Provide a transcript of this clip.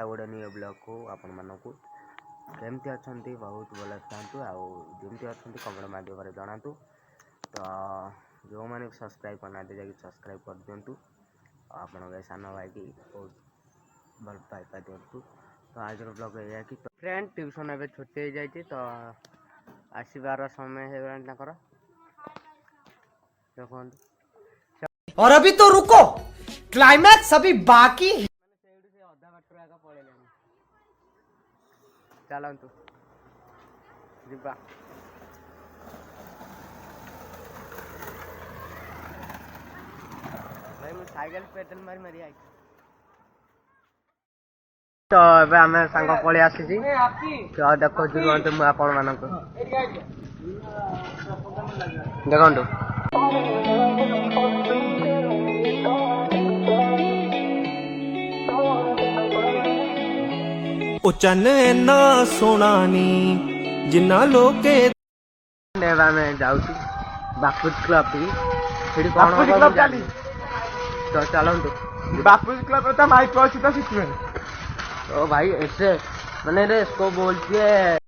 गोटे new blog को आपण मानक केमती अच्छा बहुत भल था आमती अच्छा कमेंट माध्यम जनातु तो जो मैंने सब्सक्राइब करना जा सब्सक्राइब कर दिंतु आपण सान भाई की बहुत भल पाइपा दिंतु तो आज ब्लॉग है कि फ्रेंड ट्यूशन ए छुट्टी हो जाए तो आसबार समय हो देखो और अभी तो रुको क्लाइमैक्स अभी बाकी है। अधा बाटर आगे पड़े चलतु जीवा भाई मुझे साइकेल पेडल मारी मारी आई तो अब आम सांग पलि आसी तो देखो रुहतु मुझे आपण मानक देखु चन ना सोना नी जिन्ना लोके मैं जाऊँ बापूज क्लब तो चलतु बापूज क्लब तो माइक अच्छी तो शिखे तो भाई ऐसे मैंने इसको बोलती है